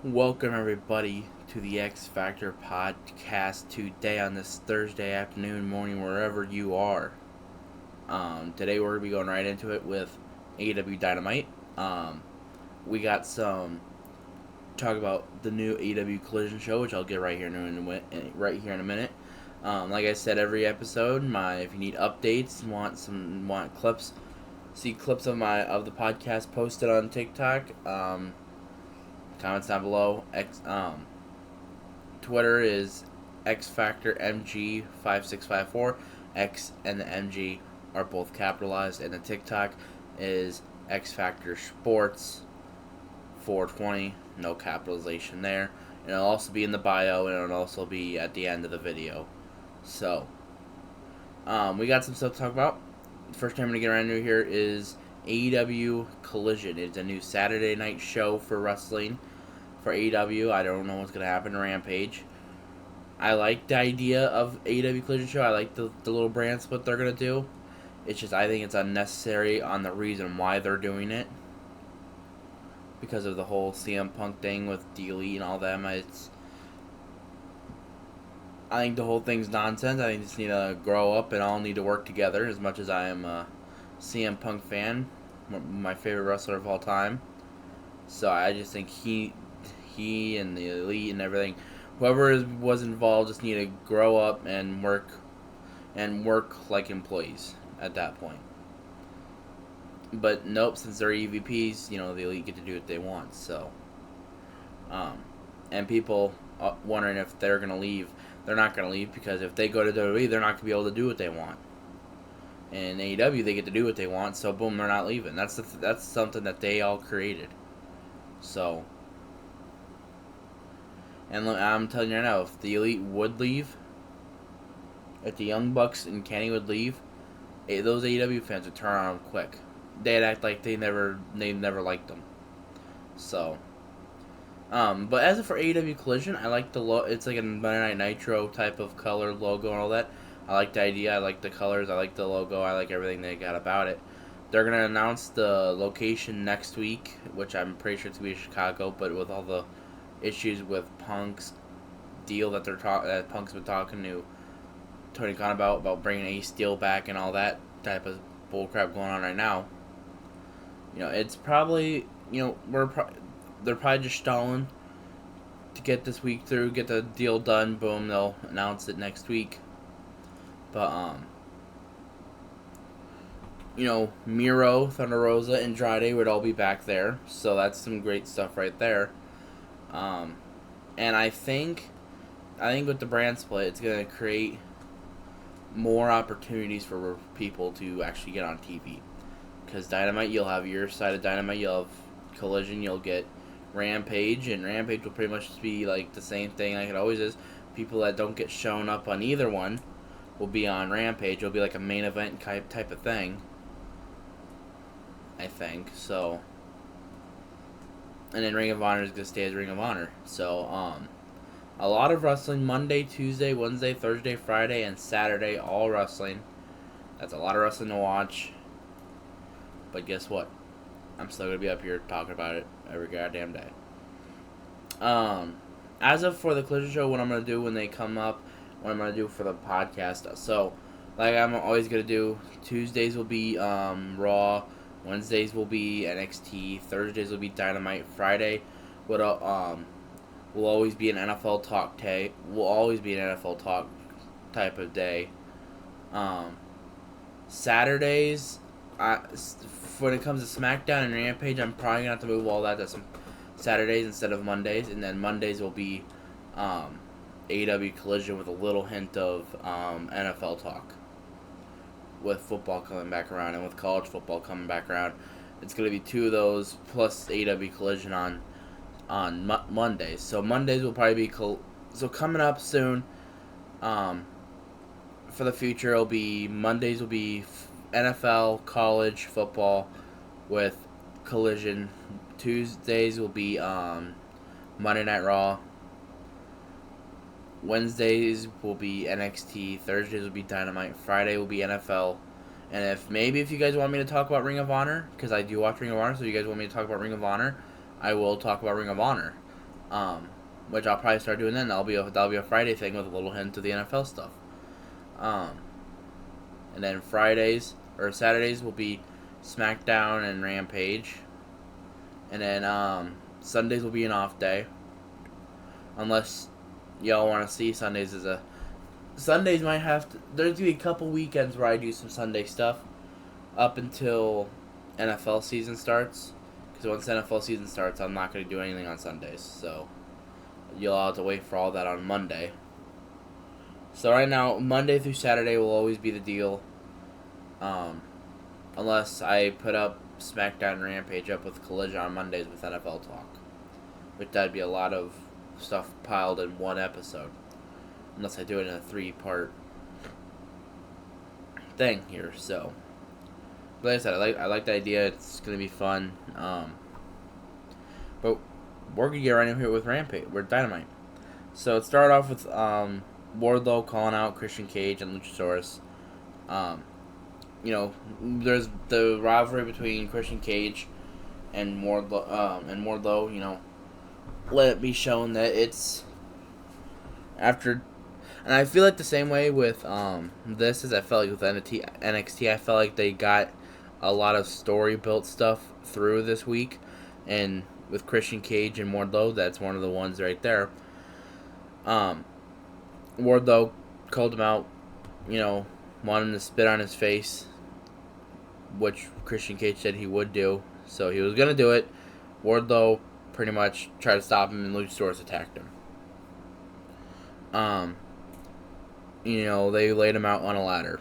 Welcome everybody to the X Factor podcast today on this Thursday afternoon, morning, wherever you are. Today we're gonna be going right into it with AEW Dynamite. We got some talk about the new AEW Collision show, which I'll get right here in a minute. Like I said, every episode, if you need updates, want clips, see clips of the podcast posted on TikTok. Comments down below. Twitter is XFactorMG5654. X and the MG are both capitalized, and the TikTok is XFactorSports420. No capitalization there. And it'll also be in the bio, and it'll also be at the end of the video. So, we got some stuff to talk about. The first time I'm going to get around to here is AEW Collision. It's a new Saturday night show for wrestling for AEW. I don't know what's going to happen to Rampage. I like the idea of AEW Collision show. I like the little brand split they're going to do. It's just, I think it's unnecessary on the reason why they're doing it. Because of the whole CM Punk thing with the Elite and all them. I think the whole thing's nonsense. I think they just need to grow up and all need to work together. As much as I am a CM Punk fan, my favorite wrestler of all time. So I just think he and the Elite and everything, whoever was involved, just need to grow up and work like employees at that point. But nope, since they're EVPs, the Elite get to do what they want. So, and people wondering if they're gonna leave. They're not gonna leave, because if they go to WWE, they're not gonna be able to do what they want. And AEW, they get to do what they want. So boom, they're not leaving. That's something that they all created. So. And I'm telling you right now, if the Elite would leave, if the Young Bucks and Kenny would leave, those AEW fans would turn on them quick. They'd act like they never liked them. So, but as for AEW Collision, I like the it's like a Monday Night Nitro type of color logo and all that. I like the idea. I like the colors. I like the logo. I like everything they got about it. They're gonna announce the location next week, which I'm pretty sure it's gonna be Chicago. But with all the issues with Punk's deal that that Punk's been talking to Tony Khan about bringing Ace Steel back and all that type of bullcrap going on right now. It's probably they're probably just stalling to get this week through, get the deal done. Boom, they'll announce it next week. But Miro, Thunder Rosa, and Andrade would all be back there, so that's some great stuff right there. And I think with the brand split, it's going to create more opportunities for people to actually get on TV. Because Dynamite, you'll have your side of Dynamite, you'll have Collision, you'll get Rampage, and Rampage will pretty much be like the same thing like it always is. People that don't get shown up on either one will be on Rampage. It'll be like a main event type of thing, I think. So. And then Ring of Honor is going to stay as Ring of Honor. So, a lot of wrestling, Monday, Tuesday, Wednesday, Thursday, Friday, and Saturday, all wrestling. That's a lot of wrestling to watch. But guess what? I'm still going to be up here talking about it every goddamn day. As of for the Collision Show, what I'm going to do when they come up, what I'm going to do for the podcast. So, like I'm always going to do, Tuesdays will be Raw. Wednesdays will be NXT. Thursdays will be Dynamite. Friday will always be an NFL talk day. Will always be an NFL talk type of day. Saturdays, when it comes to SmackDown and Rampage, I'm probably gonna have to move all that to some Saturdays instead of Mondays, and then Mondays will be AEW Collision with a little hint of NFL talk. With football coming back around and with college football coming back around, it's going to be two of those plus AEW Collision on Mondays. So Mondays will probably be so coming up soon. For the future, it'll be Mondays will be NFL college football with Collision. Tuesdays will be Monday Night Raw. Wednesdays will be NXT. Thursdays will be Dynamite. Friday will be NFL. And if you guys want me to talk about Ring of Honor, because I do watch Ring of Honor, so you guys want me to talk about Ring of Honor, I will talk about Ring of Honor. which I'll probably start doing then. That'll be a Friday thing with a little hint of the NFL stuff. Um, and then Saturdays will be SmackDown and Rampage, and then Sundays will be an off day, unless y'all want to see Sundays as a. Sundays might have to. There's gonna be a couple weekends where I do some Sunday stuff, up until NFL season starts. Because once NFL season starts, I'm not gonna do anything on Sundays. So you'll have to wait for all that on Monday. So right now, Monday through Saturday will always be the deal. Unless I put up SmackDown and Rampage up with Collision on Mondays with NFL Talk. Which that'd be a lot of stuff piled in one episode. Unless I do it in a 3-part thing here, so. Like I said, I like the idea. It's gonna be fun. But we're gonna get right in here with Rampage. We're Dynamite. So it started off with Wardlow calling out Christian Cage and Luchasaurus. There's the rivalry between Christian Cage and Wardlow. Let it be shown that it's after. And I feel like the same way with this as I felt like with NXT. I felt like they got a lot of story built stuff through this week, and with Christian Cage and Wardlow, that's one of the ones right there. Wardlow called him out, wanted him to spit on his face, which Christian Cage said he would do, so he was gonna do it. Wardlow pretty much tried to stop him, and Luchasaurus attacked him. They laid him out on a ladder.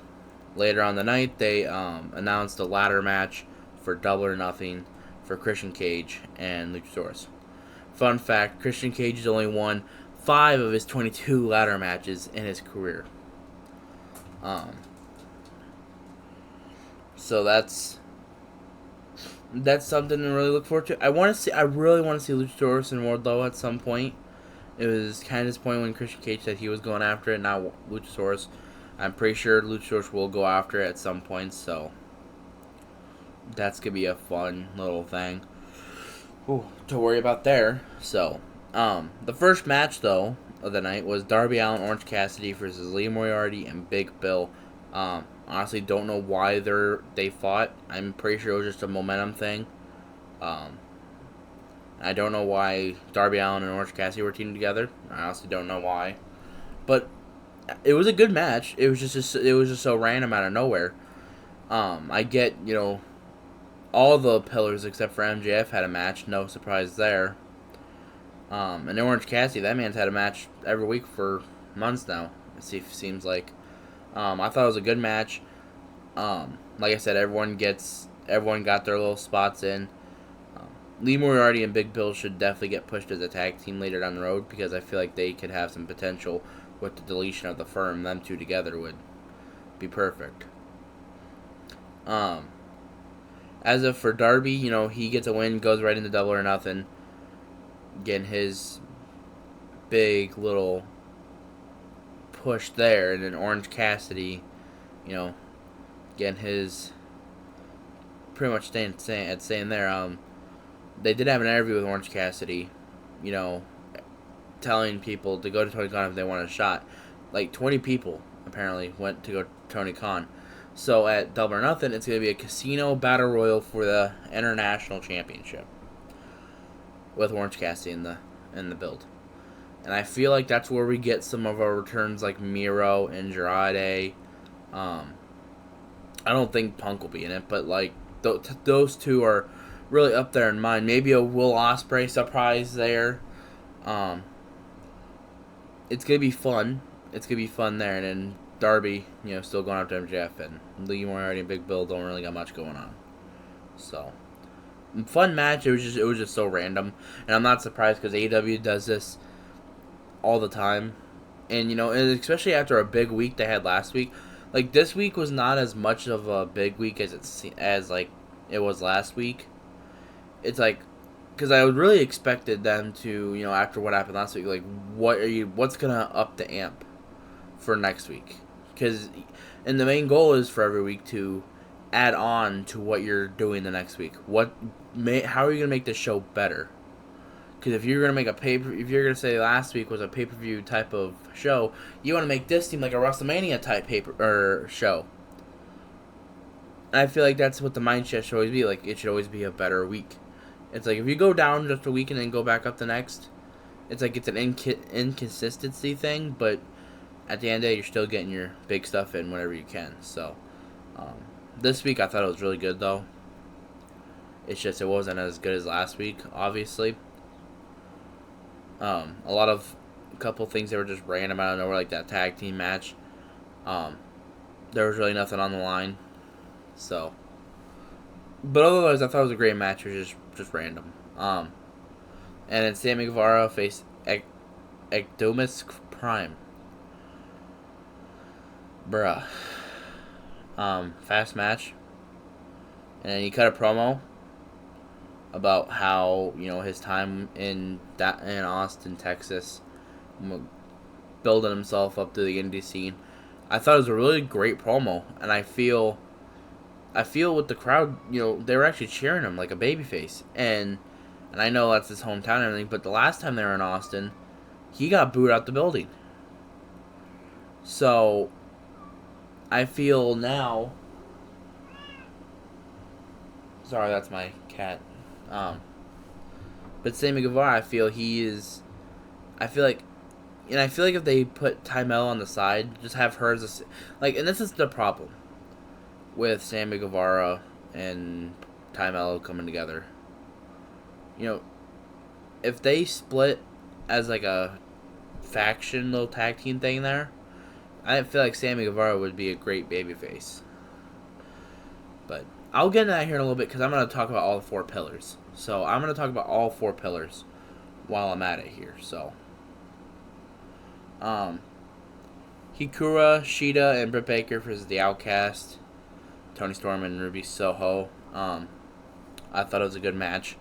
Later on the night, they announced a ladder match for Double or Nothing for Christian Cage and Luchasaurus. Fun fact, Christian Cage has only won 5 of his 22 ladder matches in his career. So that's something to really look forward to. I really want to see Luchasaurus and Wardlow at some point. It was kind of disappointing when Christian Cage said he was going after it, not Luchasaurus. I'm pretty sure Luchasaurus will go after it at some point, so that's going to be a fun little thing to worry about there. So, the first match, though, of the night was Darby Allin, Orange Cassidy versus Lee Moriarty and Big Bill. Honestly, don't know why they fought. I'm pretty sure it was just a momentum thing. I don't know why Darby Allin and Orange Cassidy were teamed together. I honestly don't know why, but it was a good match. It was just so random out of nowhere. I get all the pillars except for MJF had a match. No surprise there. And Orange Cassidy, that man's had a match every week for months now. It seems like. I thought it was a good match. Like I said, everyone got their little spots in. Lee Moriarty and Big Bill should definitely get pushed as a tag team later down the road because I feel like they could have some potential with the deletion of the firm. Them two together would be perfect. As of for Darby, he gets a win, goes right into Double or Nothing, getting his big little push there, and then Orange Cassidy, getting his pretty much staying there. They did have an interview with Orange Cassidy, telling people to go to Tony Khan if they want a shot. Like 20 people apparently went to go to Tony Khan. So at Double or Nothing, it's going to be a casino battle royal for the International Championship with Orange Cassidy in the build. And I feel like that's where we get some of our returns, like Miro and Andrade. I don't think Punk will be in it, but like those two are really up there in mine. Maybe a Will Ospreay surprise there. It's gonna be fun. It's gonna be fun there, and then Darby, still going after MJF, and Lee Moriarty and Big Bill don't really got much going on. So, fun match. It was just so random, and I'm not surprised because AEW does this all the time, and especially after a big week they had last week. Like this week was not as much of a big week as it was last week. It's like, because I really expected them to, after what happened last week, like what's gonna up the amp for next week? And the main goal is for every week to add on to what you're doing the next week. How are you gonna make the show better? Because if you're gonna make if you're gonna say last week was a pay per view type of show, you want to make this seem like a WrestleMania type show. And I feel like that's what the mindset should always be. Like, it should always be a better week. It's like if you go down just a week and then go back up the next, it's like it's an inconsistency thing. But at the end of the day, you're still getting your big stuff in whenever you can. So um, this week I thought it was really good though. It's just it wasn't as good as last week, obviously. A couple things that were just random out of nowhere, like that tag team match. There was really nothing on the line. So, but otherwise, I thought it was a great match. It was just random. And then Sammy Guevara faced Ectomus Prime. Bruh. Fast match. And then he cut a promo about how, his time in Austin, Texas, building himself up to the indie scene. I thought it was a really great promo, and I feel with the crowd, they were actually cheering him like a babyface, and I know that's his hometown and everything, but the last time they were in Austin, he got booed out the building. So I feel now. Sorry, that's my cat. But Sammy Guevara, I feel like if they put Tymel on the side, just have her as and this is the problem with Sammy Guevara and Tymel coming together. If they split as like a faction little tag team thing there, I feel like Sammy Guevara would be a great babyface. But I'll get into that here in a little bit because I'm going to talk about all the 4 pillars. So I'm going to talk about all 4 pillars while I'm at it here. So, Hikura, Shida, and Britt Baker versus the Outcast, Toni Storm and Ruby Soho. I thought it was a good match.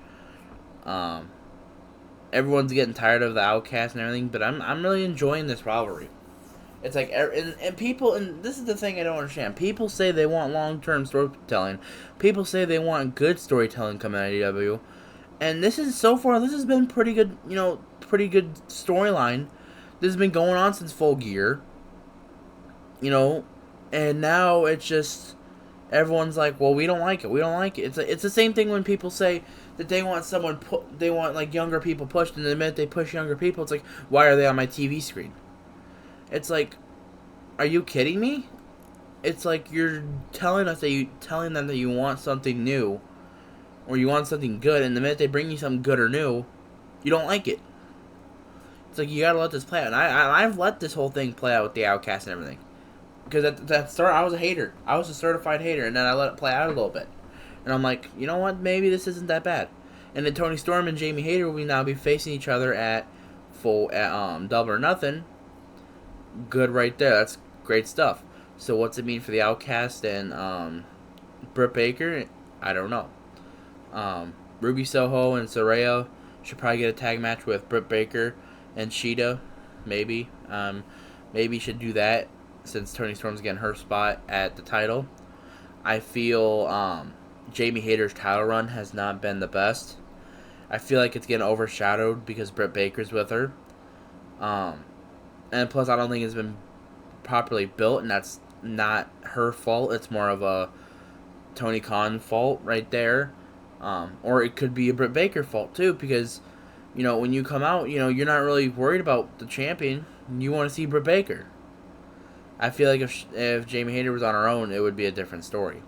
Everyone's getting tired of the Outcast and everything, but I'm really enjoying this rivalry. It's like, and people, and this is the thing I don't understand. People say they want long-term storytelling. People say they want good storytelling coming out of AEW. And this has been pretty good, pretty good storyline. This has been going on since Full Gear. And now it's just, everyone's like, well, we don't like it. We don't like it. It's the same thing when people say that they want they want like younger people pushed, and the minute they push younger people, it's like, why are they on my TV screen? It's like, are you kidding me? It's like you're telling them that you want something new, or you want something good, and the minute they bring you something good or new, you don't like it. It's like, you gotta let this play out. And I've let this whole thing play out with the Outcast and everything, because at that start I was a hater. I was a certified hater, and then I let it play out a little bit, and I'm like, you know what? Maybe this isn't that bad. And then Toni Storm and Jamie Hayter will now be facing each other at Double or Nothing. Good right there. That's great stuff. So what's it mean for the Outcast and Britt Baker? I don't know. Ruby Soho and Saraya should probably get a tag match with Britt Baker and Shida. Maybe. Maybe should do that since Toni Storm's getting her spot at the title. I feel Jamie Hayter's title run has not been the best. I feel like it's getting overshadowed because Britt Baker's with her. And plus, I don't think it's been properly built, and that's not her fault. It's more of a Tony Khan fault right there. Or it could be a Britt Baker fault, too, because, when you come out, you're not really worried about the champion. You want to see Britt Baker. I feel like if Jamie Hayter was on her own, it would be a different story.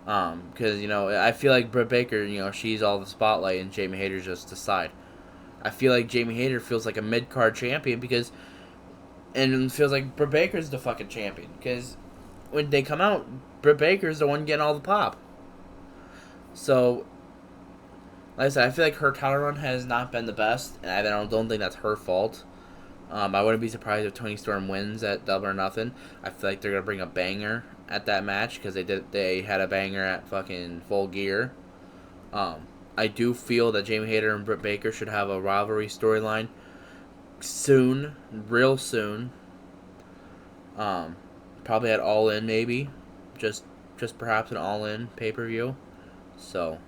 Because, I feel like Britt Baker, she's all the spotlight, and Jamie Hayter's just the side. I feel like Jamie Hayter feels like a mid-card champion and it feels like Britt Baker's the fucking champion. Because when they come out, Britt Baker's the one getting all the pop. So, like I said, I feel like her title run has not been the best, and I don't think that's her fault. I wouldn't be surprised if Toni Storm wins at Double or Nothing. I feel like they're going to bring a banger at that match, because they had a banger at fucking Full Gear. I do feel that Jamie Hayter and Britt Baker should have a rivalry storyline soon, real soon. Probably at All In, maybe, just perhaps an All In pay-per-view. So,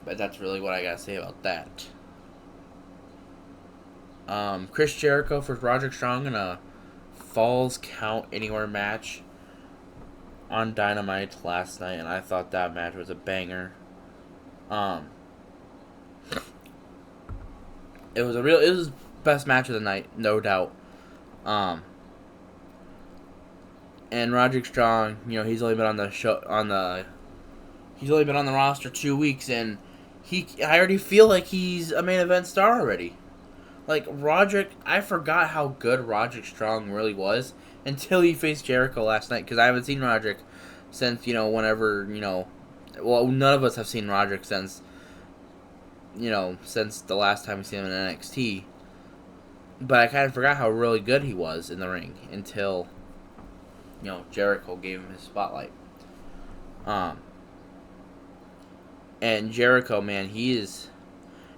But that's really what I gotta say about that. Chris Jericho for Roderick Strong in a Falls Count Anywhere match on Dynamite last night, and I thought that match was a banger. It was best match of the night, no doubt. And Roderick Strong, he's only been on the he's only been on the roster 2 weeks, and I already feel like he's a main event star already. Like, Roderick, I forgot how good Roderick Strong really was until he faced Jericho last night, because I haven't seen Roderick since, whenever, well, none of us have seen Roderick since the last time we seen him in NXT. But I kind of forgot how really good he was in the ring until, Jericho gave him his spotlight. And Jericho, man, he is,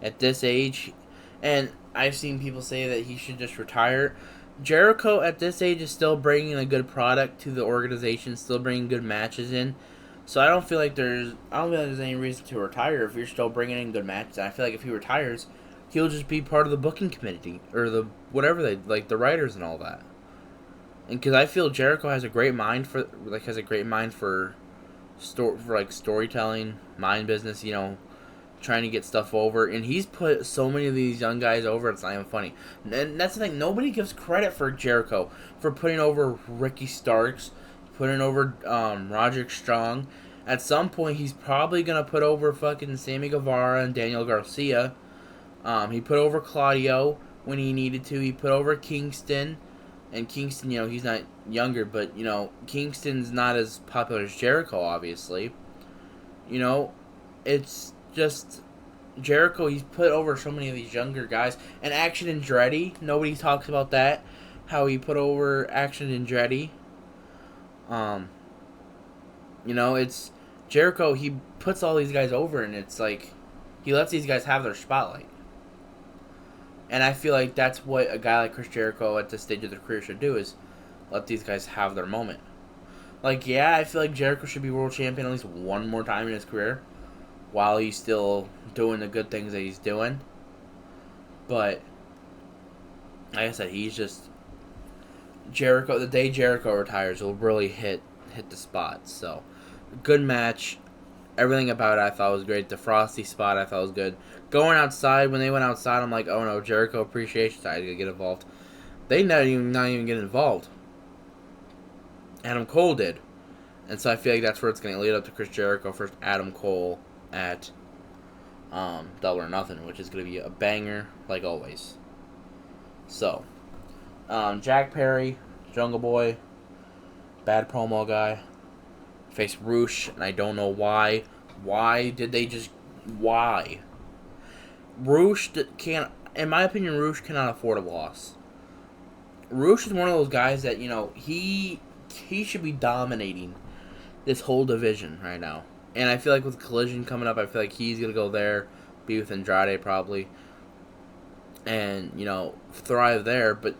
at this age, and I've seen people say that he should just retire. Jericho at this age is still bringing a good product to the organization, still bringing good matches in. So I don't feel like there's any reason to retire if you're still bringing in good matches. And I feel like if he retires, he'll just be part of the booking committee or the whatever they like, the writers and all that. And because I feel Jericho has a great mind for storytelling, mind business, trying to get stuff over, and he's put so many of these young guys over, it's not even funny. And that's the thing, nobody gives credit for Jericho for putting over Ricky Starks, putting over Roderick Strong. At some point, he's probably gonna put over fucking Sammy Guevara and Daniel Garcia. He put over Claudio when he needed to. He put over Kingston, and Kingston, he's not younger, but Kingston's not as popular as Jericho, obviously. It's just Jericho, he's put over so many of these younger guys. And Action Andretti, nobody talks about that. How he put over Action Andretti. It's Jericho, he puts all these guys over, and it's like he lets these guys have their spotlight. And I feel like that's what a guy like Chris Jericho at this stage of their career should do, is let these guys have their moment. Like, yeah, I feel like Jericho should be world champion at least one more time in his career, while he's still doing the good things that he's doing. But, like I said, he's just Jericho. The day Jericho retires will really hit the spot. So, good match. Everything about it I thought was great. The Frosty spot I thought was good. Going outside, when they went outside, I'm like, oh no, Jericho Appreciation Side to get involved. They not even get involved. Adam Cole did. And so I feel like that's where it's going to lead up to Chris Jericho versus Adam Cole at Double or Nothing, which is going to be a banger, like always. So, Jack Perry, Jungle Boy, bad promo guy, faced Roosh, and I don't know why. Why? Roosh can't, in my opinion, Roosh cannot afford a loss. Roosh is one of those guys that, he should be dominating this whole division right now. And I feel like with Collision coming up, I feel like he's going to go there, be with Andrade probably, and, thrive there. But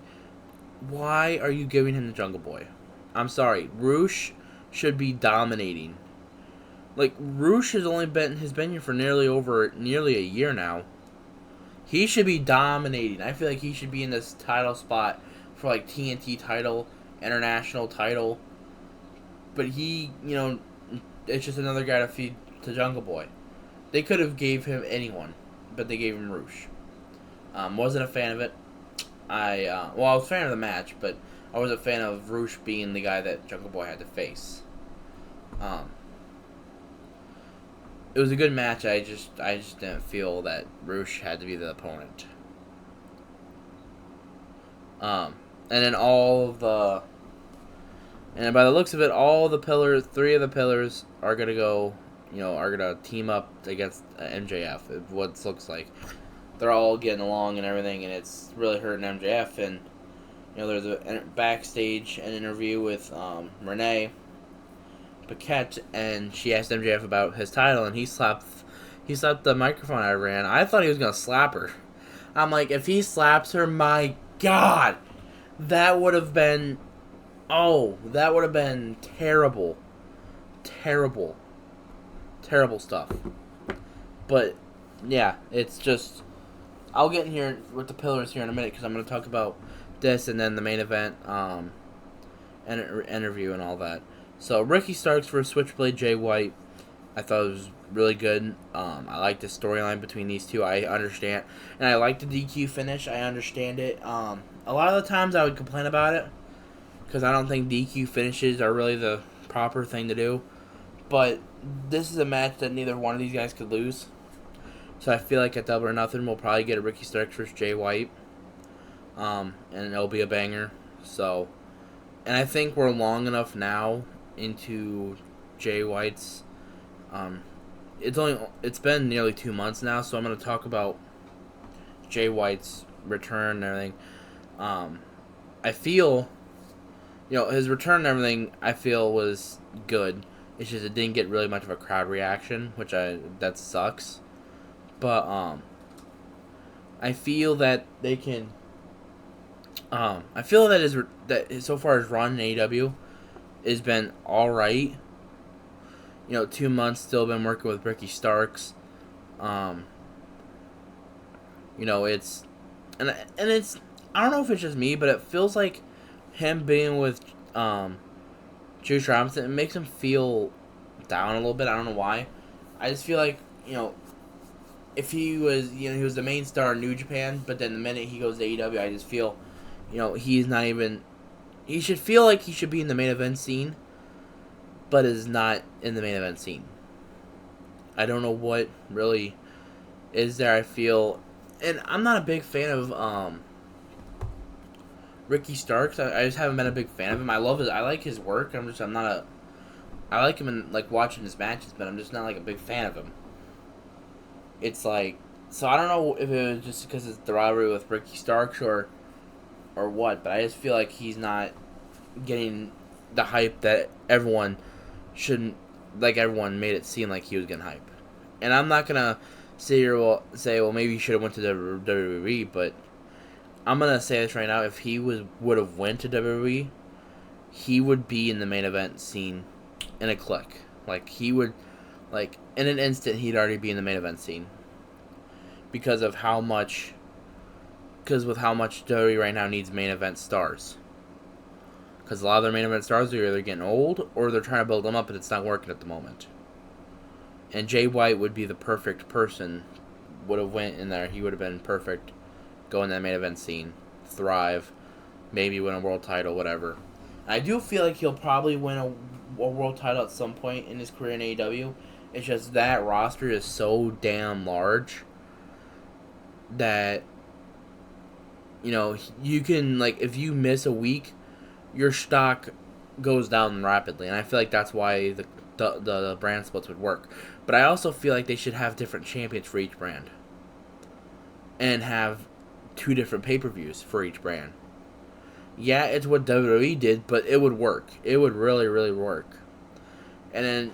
why are you giving him the Jungle Boy? I'm sorry. Roosh should be dominating. Like, Roosh has been here for nearly a year now. He should be dominating. I feel like he should be in this title spot for, like, TNT title, international title. But he, it's just another guy to feed to Jungle Boy. They could have gave him anyone, but they gave him Roosh. Wasn't a fan of it. I was a fan of the match, but I wasn't a fan of Roosh being the guy that Jungle Boy had to face. It was a good match. I just didn't feel that Roosh had to be the opponent. And then and by the looks of it, three of the pillars are gonna go, are gonna team up against MJF. What it looks like, they're all getting along and everything, and it's really hurting MJF. And there's a backstage an interview with Renee Paquette, and she asked MJF about his title, and he slapped the microphone out of her hand. I thought he was gonna slap her. I'm like, if he slaps her, my God, that would have been terrible. Terrible stuff. But yeah, it's just I'll get in here with the pillars here in a minute because I'm going to talk about this and then the main event, and interview and all that. So Ricky Starks versus Switchblade Jay White, I thought it was really good. I like the storyline between these two. I understand, and I like the DQ finish. I understand it. A lot of the times I would complain about it because I don't think DQ finishes are really the proper thing to do. But this is a match that neither one of these guys could lose. So I feel like at Double or Nothing, we'll probably get a Ricky Starks versus Jay White. And it'll be a banger. So, and I think we're long enough now into Jay White's. It's been nearly 2 months now, so I'm gonna talk about Jay White's return and everything. I feel, his return and everything, I feel was good. It's just it didn't get really much of a crowd reaction, that sucks. But I feel that they can. I feel that so far his run in AEW has been all right. 2 months still been working with Ricky Starks. It's it's I don't know if it's just me, but it feels like him being with Juice Robinson, it makes him feel down a little bit. I don't know why. I just feel like if he was he was the main star in New Japan, but then the minute he goes to AEW, I just feel he's not even. He should feel like he should be in the main event scene, but is not in the main event scene. I don't know what really is there. I feel, and I'm not a big fan of Ricky Starks. I just haven't been a big fan of him. I like his work. I like him in watching his matches, but I'm just not a big fan of him. It's so I don't know if it was just because it's the rivalry with Ricky Starks or what, but I just feel like he's not getting the hype that everyone shouldn't. Everyone made it seem like he was getting hype. And I'm not gonna say maybe he should have went to WWE, but I'm gonna say this right now: if he would have went to WWE, he would be in the main event scene in a click. He would, in an instant, he'd already be in the main event scene because with how much WWE right now needs main event stars. Because a lot of their main event stars are either getting old or they're trying to build them up, but it's not working at the moment. And Jay White would be the perfect person. Would have went in there. He would have been perfect. Go in that main event scene, thrive, maybe win a world title, whatever. I do feel like he'll probably win a world title at some point in his career in AEW. It's just that roster is so damn large that you can if you miss a week, your stock goes down rapidly, and I feel like that's why the brand splits would work. But I also feel like they should have different champions for each brand, and have 2 different pay-per-views for each brand. Yeah, it's what WWE did, but it would work. It would really, really work. And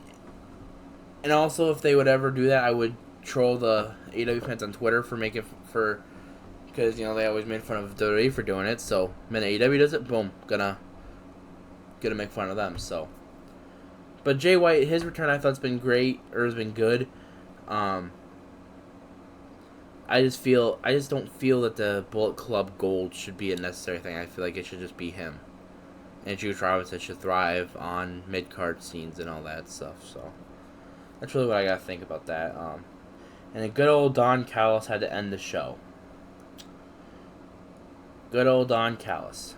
also, if they would ever do that, I would troll the AEW fans on Twitter because they always made fun of WWE for doing it. So when AEW does it, boom, gonna make fun of them. So, but Jay White, his return, I thought's been great, or has been good. I just don't feel that the Bullet Club Gold should be a necessary thing. I feel like it should just be him, and Juice Robinson should thrive on mid card scenes and all that stuff. So that's really what I gotta think about that. And a good old Don Callis had to end the show. Good old Don Callis.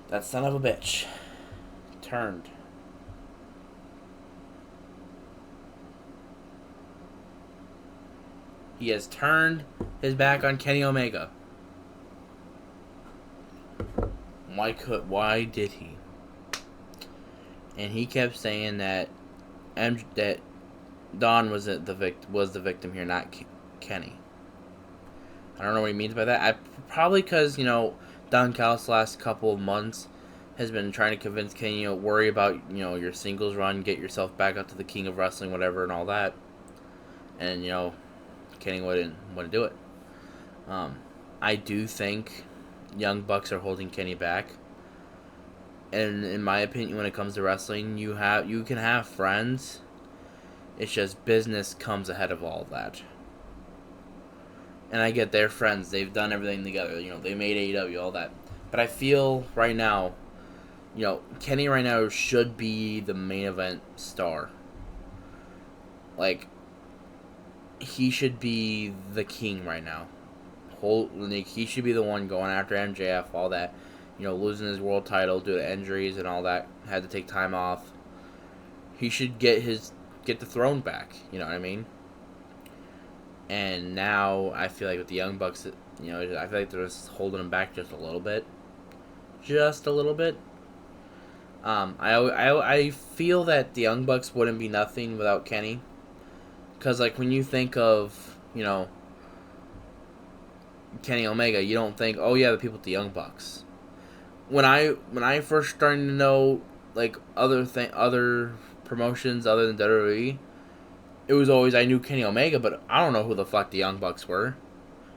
That son of a bitch turned. He has turned his back on Kenny Omega. Why did he? And he kept saying that that Don was the victim here, not Kenny. I don't know what he means by that. Probably because Don Callis the last couple of months has been trying to convince Kenny, worry about your singles run, get yourself back up to the King of Wrestling, whatever, and all that. And Kenny wouldn't do it. I do think Young Bucks are holding Kenny back. And in my opinion, when it comes to wrestling, you can have friends, It's just business comes ahead of all of that. And I get they're friends. They've done everything together. They made AEW, all that. But I feel right now, Kenny right now should be the main event star. Like, he should be the king right now. He should be the one going after MJF, all that. Losing his world title due to injuries and all that. Had to take time off. He should get the throne back. You know what I mean? And now I feel like with the Young Bucks, I feel like they're just holding him back just a little bit. Just a little bit. I feel that the Young Bucks wouldn't be nothing without Kenny. Because, like, when you think of, Kenny Omega, you don't think, oh yeah, the people with the Young Bucks. When I first started to know, like, other promotions other than WWE, it was always I knew Kenny Omega, but I don't know who the fuck the Young Bucks were.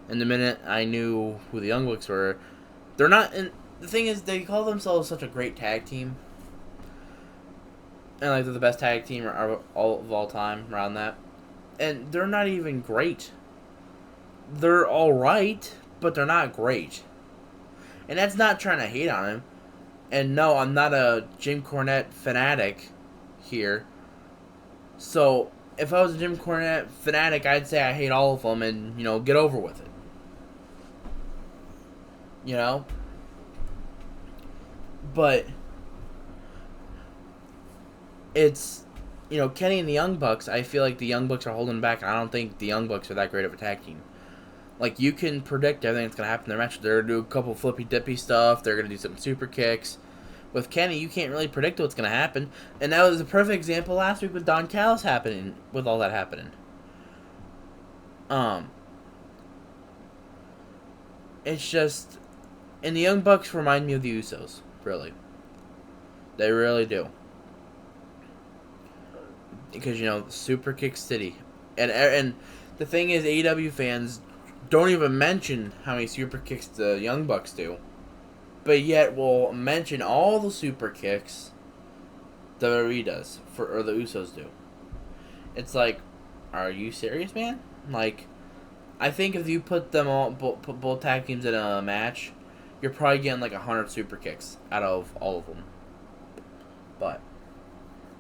And the minute I knew who the Young Bucks were, they're not. And the thing is, they call themselves such a great tag team, and like they're the best tag team of all time around that. And they're not even great. They're all right, but they're not great. And that's not trying to hate on him. And no, I'm not a Jim Cornette fanatic here. So if I was a Jim Cornette fanatic, I'd say I hate all of them and, get over with it. But it's, Kenny and the Young Bucks, I feel like the Young Bucks are holding back. I don't think the Young Bucks are that great of a tag team. Like, you can predict everything that's going to happen in their match. They're going to do a couple flippy-dippy stuff. They're going to do some super kicks. With Kenny, you can't really predict what's going to happen. And that was a perfect example last week with Don Callis happening, with all that happening. It's just... And the Young Bucks remind me of the Usos, really. They really do. Because, Super Kick City. And the thing is, AEW fans don't even mention how many super kicks the Young Bucks do. But yet will mention all the super kicks the WWE does, or the Usos do. It's like, are you serious, man? Like, I think if you put them all, put both tag teams in a match, you're probably getting like 100 super kicks out of all of them. But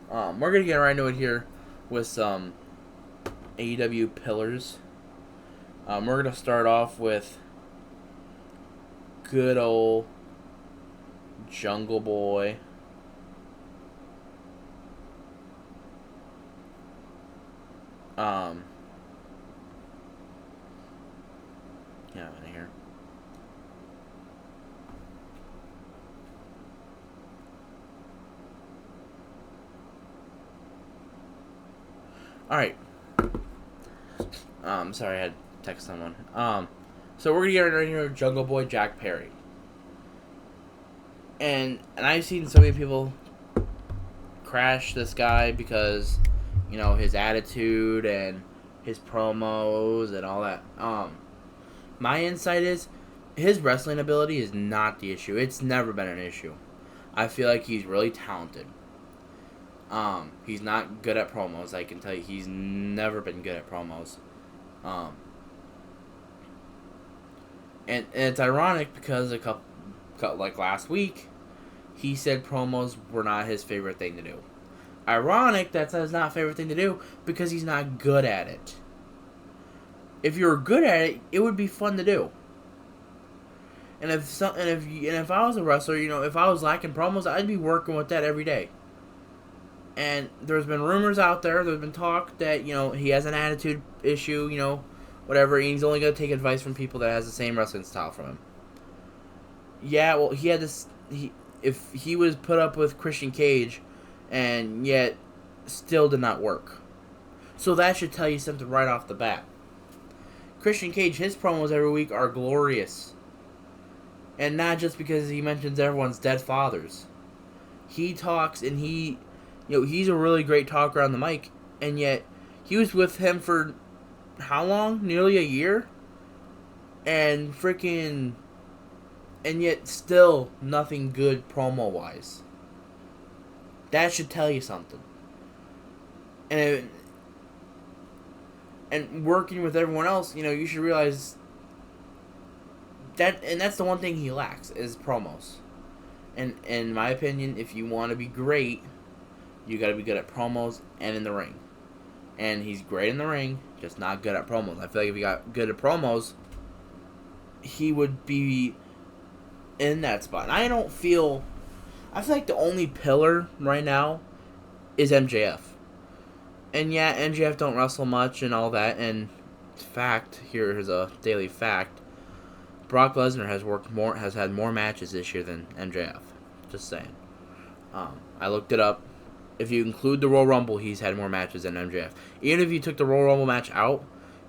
we're gonna get right into it here with some AEW pillars. We're gonna start off with good old Jungle Boy. Yeah, I'm in here. Alright. Sorry, I had to text someone. So we're gonna get right here with Jungle Boy Jack Perry. And I've seen so many people crash this guy because, his attitude and his promos and all that. My insight is his wrestling ability is not the issue. It's never been an issue. I feel like he's really talented. He's not good at promos. I can tell you, he's never been good at promos. And it's ironic because like last week, he said promos were not his favorite thing to do. Ironic that's his not favorite thing to do because he's not good at it. If you were good at it, it would be fun to do. And if I was a wrestler, if I was lacking promos, I'd be working with that every day. And there's been rumors out there, there's been talk that, he has an attitude issue, whatever, and he's only going to take advice from people that has the same wrestling style from him. Yeah, well, he had this, if he was put up with Christian Cage, and yet still did not work. So that should tell you something right off the bat. Christian Cage, his promos every week are glorious. And not just because he mentions everyone's dead fathers. He talks, and he's a really great talker on the mic, and yet he was with him for how long? Nearly a year? And yet still nothing good promo-wise. That should tell you something. And and working with everyone else, you should realize that, and that's the one thing he lacks is promos. And in my opinion, if you want to be great, you got to be good at promos and in the ring. And he's great in the ring, just not good at promos. I feel like if he got good at promos, he would be in that spot. And I feel like the only pillar right now is MJF. And yeah, MJF don't wrestle much and all that. And fact, here's a daily fact: Brock Lesnar has had more matches this year than MJF. Just saying. I looked it up. If you include the Royal Rumble, he's had more matches than MJF. Even if you took the Royal Rumble match out,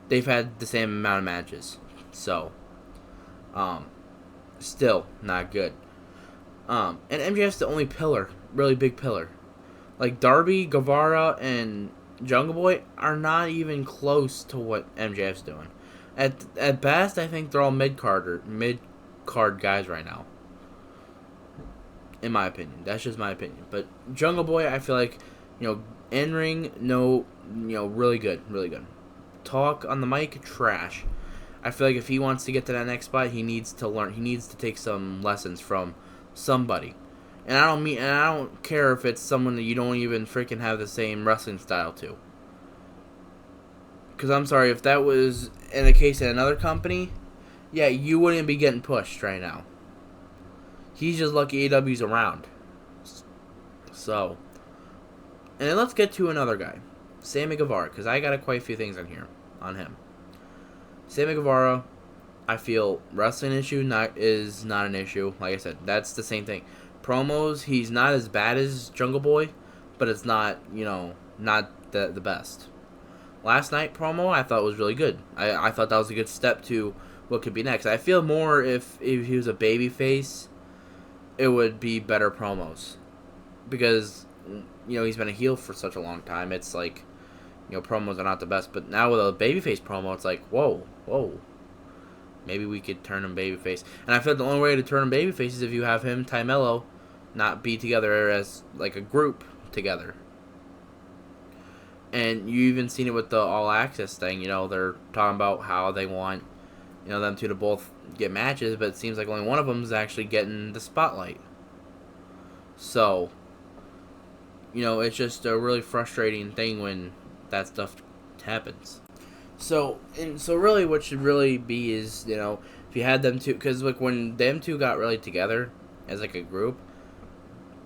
they've had the same amount of matches. So, still not good. And MJF's the only pillar, really big pillar. Like Darby, Guevara, and Jungle Boy are not even close to what MJF's doing. At best, I think they're all mid card guys right now. In my opinion, that's just my opinion. But Jungle Boy, I feel like, in ring, really good, really good. Talk on the mic, trash. I feel like if he wants to get to that next spot, he needs to learn. He needs to take some lessons from somebody. And I don't care if it's someone that you don't even freaking have the same wrestling style to. Because I'm sorry, if that was in the case of another company, yeah, you wouldn't be getting pushed right now. He's just lucky AEW's around. So, and then let's get to another guy, Sammy Guevara, because I got quite a few things on here on him. Sammy Guevara, I feel wrestling issue is not an issue. Like I said, that's the same thing. Promos, he's not as bad as Jungle Boy, but it's not not the best. Last night promo I thought was really good. I thought that was a good step to what could be next. I feel more if he was a babyface, it would be better promos. Because, he's been a heel for such a long time. It's like, promos are not the best. But now with a babyface promo, it's like, whoa. Maybe we could turn him babyface. And I feel like the only way to turn him babyface is if you have him, Ty Mello, not be together as, like, a group together. And you even seen it with the All Access thing. They're talking about how they want, them two to both get matches, but it seems like only one of them is actually getting the spotlight. So, it's just a really frustrating thing when that stuff happens. So really what should really be is, if you had them two, because like when them two got really together as like a group,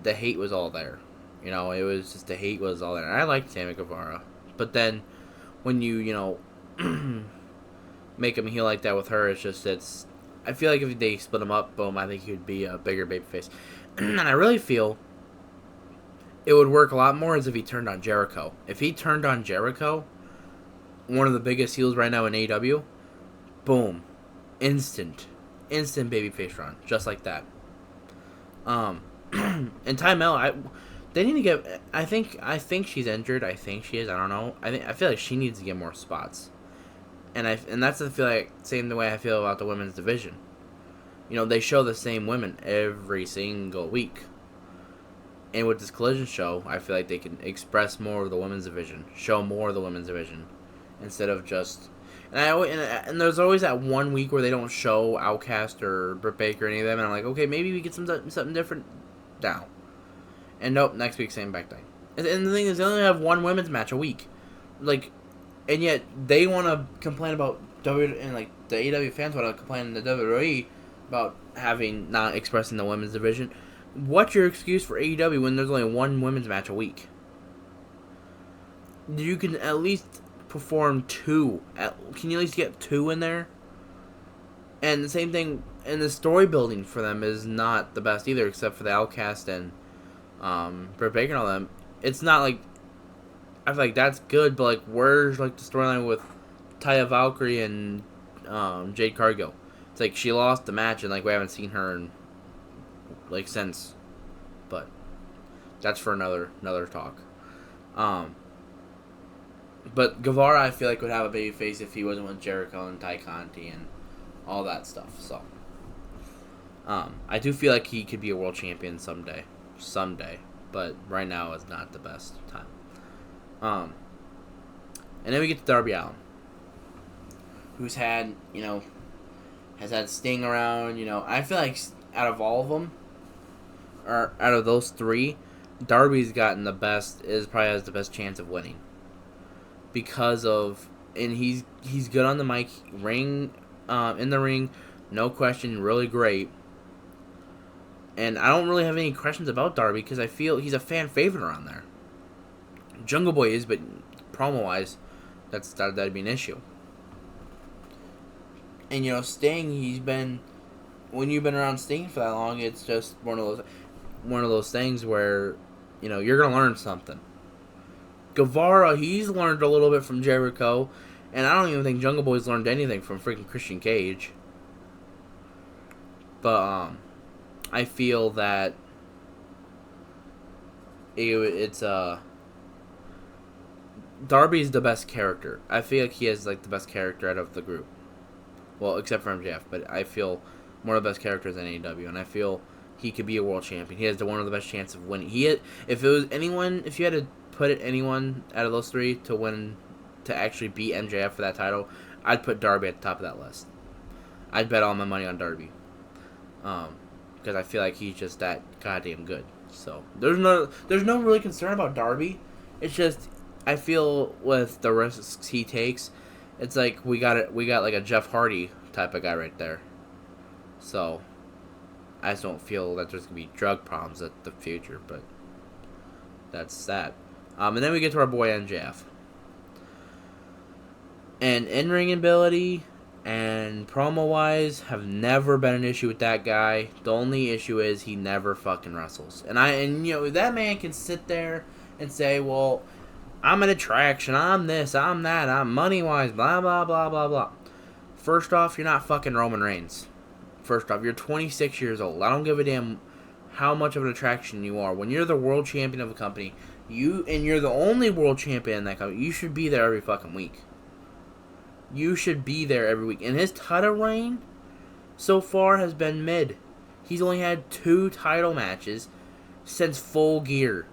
the hate was all there. It was just the hate was all there. And I liked Sammy Guevara. But then when you, make him heel like that with her, I feel like if they split him up, boom, I think he would be a bigger babyface. And I really feel it would work a lot more as if he turned on Jericho. If he turned on Jericho, one of the biggest heels right now in AEW, boom, instant babyface run, just like that. And Ty Mello, they need to get. I think she's injured. I think she is. I don't know. I feel like she needs to get more spots. And that's the feel like same the way I feel about the women's division. They show the same women every single week. And with this Collision show, I feel like they can express more of the women's division, show more of the women's division, instead of just. And there's always that one week where they don't show Outcast or Britt Baker or any of them, and I'm like, okay, maybe we get something different now. And nope, next week same back thing. And the thing is, they only have one women's match a week, like, and yet they want to complain about and like the AEW fans want to complain to the WWE about not expressing the women's division. What's your excuse for AEW when there's only one women's match a week? You can at least perform two. Can you at least get two in there? And the same thing, and the story building for them is not the best either, except for the Outcast and Britt Baker and all them. It's not like, I feel like that's good, but like where's like the storyline with Taya Valkyrie and Jade Cargill? It's like she lost the match and like we haven't seen her in like since, but that's for another talk. But Guevara, I feel like would have a baby face if he wasn't with Jericho and Ty Conti and all that stuff. So, I do feel like he could be a world champion someday, but right now is not the best time. And then we get to Darby Allin. who's had, has had Sting around. I feel like out of all of them, or out of those three, Darby's gotten the best. Is probably has the best chance of winning because of, and he's good on the mic, in the ring, no question, really great. And I don't really have any questions about Darby because I feel he's a fan favorite around there. Jungle Boy is, but promo wise, that'd be an issue. And Sting, when you've been around Sting for that long, it's just one of those things where you're gonna learn something. Guevara, he's learned a little bit from Jericho, and I don't even think Jungle Boy's learned anything from freaking Christian Cage. But I feel that it's Darby's the best character. I feel like he has like the best character out of the group. Well, except for MJF, but I feel one of the best characters in AEW, and I feel he could be a world champion. He has one of the best chances of winning. If you had to put anyone out of those three to win, to actually beat MJF for that title, I'd put Darby at the top of that list. I'd bet all my money on Darby, because I feel like he's just that goddamn good. So there's no really concern about Darby. It's just I feel with the risks he takes, it's like we got like a Jeff Hardy type of guy right there. So I just don't feel that there's gonna be drug problems at the future, but that's that. And then we get to our boy MJF. And in-ring ability and promo-wise have never been an issue with that guy. The only issue is he never fucking wrestles. And that man can sit there and say, well, I'm an attraction, I'm this, I'm that, I'm money-wise, blah, blah, blah, blah, blah. First off, you're not fucking Roman Reigns. First off, you're 26 years old. I don't give a damn how much of an attraction you are. When you're the world champion of a company, you're the only world champion in that company, you should be there every fucking week. You should be there every week. And his title reign so far has been mid. He's only had 2 title matches since Full Gear.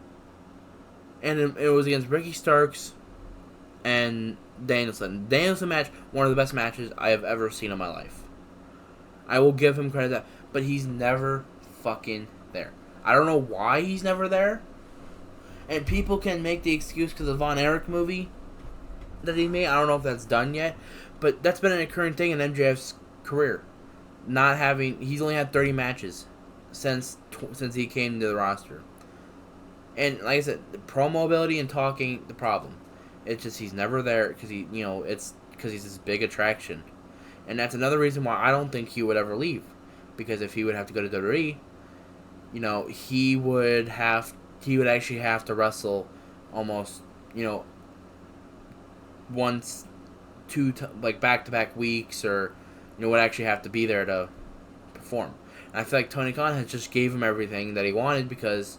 And it was against Ricky Starks and Danielson. Danielson match, one of the best matches I have ever seen in my life. I will give him credit for that. But he's never fucking there. I don't know why he's never there. And people can make the excuse because of the Von Erich movie that he made. I don't know if that's done yet. But that's been an occurring thing in MJF's career. He's only had 30 matches since he came to the roster. And like I said, the promo ability and talking, the problem. It's just he's never there because it's because he's this big attraction. And that's another reason why I don't think he would ever leave. Because if he would have to go to WWE, he would actually have to wrestle almost, once, like back-to-back weeks, or, would actually have to be there to perform. And I feel like Tony Khan has just gave him everything that he wanted because,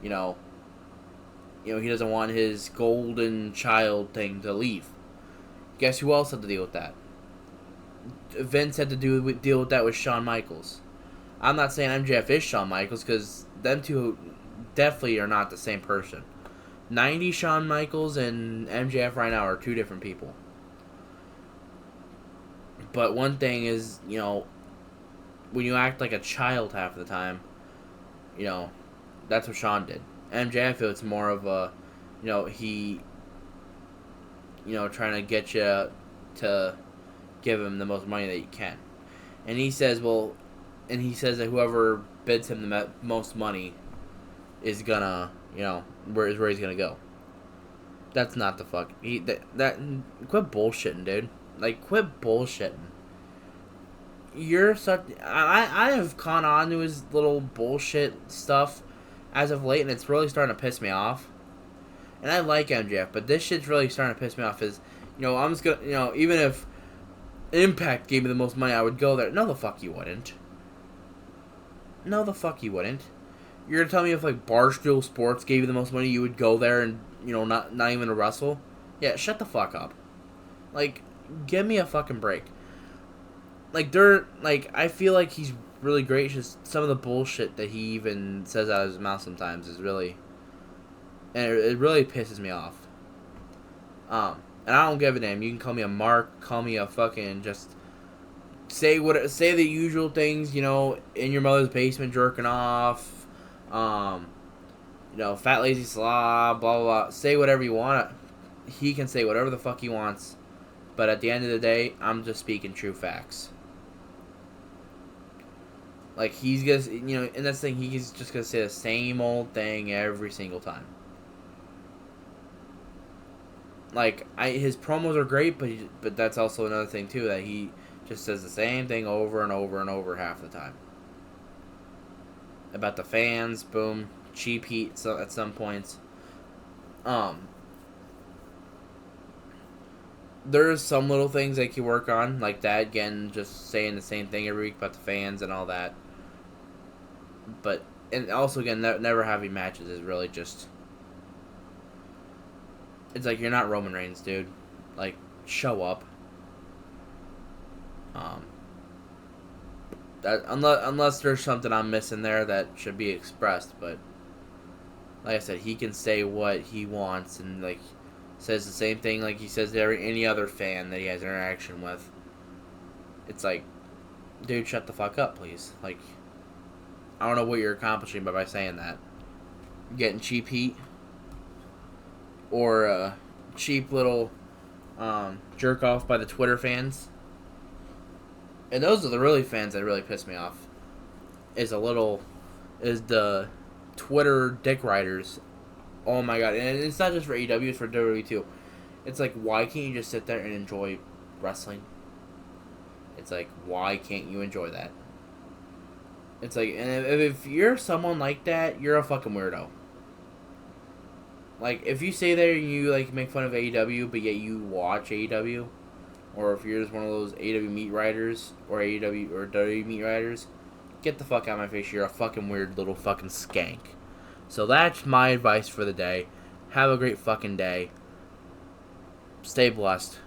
he doesn't want his golden child thing to leave. Guess who else had to deal with that? Vince had to deal with that with Shawn Michaels. I'm not saying MJF is Shawn Michaels because them two definitely are not the same person. 90 Shawn Michaels and MJF right now are 2 different people. But one thing is, when you act like a child half the time, that's what Shawn did. MJF, it's more of a, he, trying to get you to give him the most money that you can. And he says, that whoever bids him the most money is gonna, where he's gonna go. That's not the fuck. Quit bullshitting, dude. Like, quit bullshitting. You're such. I have caught on to his little bullshit stuff as of late, and it's really starting to piss me off. And I like MJF, but this shit's really starting to piss me off. I'm just gonna, even if Impact gave me the most money, I would go there. No, the fuck you wouldn't. No, the fuck you wouldn't. You're gonna tell me if like Barstool Sports gave you the most money, you would go there and not even to wrestle? Yeah, shut the fuck up. Like, give me a fucking break. Like I feel like he's really great. It's just some of the bullshit that he even says out of his mouth sometimes is really, and it really pisses me off. And I don't give a damn. You can call me a mark, call me a fucking just say the usual things, in your mother's basement jerking off, fat lazy slob, blah blah blah. Say whatever you want. He can say whatever the fuck he wants. But at the end of the day, I'm just speaking true facts. Like, he's gonna, and that's the thing, he's just gonna say the same old thing every single time. Like, his promos are great, but that's also another thing too, that he just says the same thing over and over and over half the time. About the fans, boom, cheap heat. So at some points, there's some little things they can work on, like that. Again, just saying the same thing every week about the fans and all that. But and also again, never having matches is really just. It's like, you're not Roman Reigns, dude. Like, show up. That unless there's something I'm missing there that should be expressed, but like I said, he can say what he wants and like says the same thing like he says to any other fan that he has interaction with. It's like, dude, shut the fuck up, please. Like, I don't know what you're accomplishing by saying that. Getting cheap heat or cheap little jerk off by the Twitter fans. And those are the really fans that really piss me off. Is the Twitter dick riders. Oh my god. And it's not just for AEW, it's for WWE too. It's like, why can't you just sit there and enjoy wrestling? It's like, why can't you enjoy that? It's like, and if you're someone like that, you're a fucking weirdo. Like, if you stay there and you like make fun of AEW, but yet you watch AEW, or if you're just one of those AEW meat riders or AEW or WWE meat riders, get the fuck out of my face. You're a fucking weird little fucking skank. So that's my advice for the day. Have a great fucking day. Stay blessed.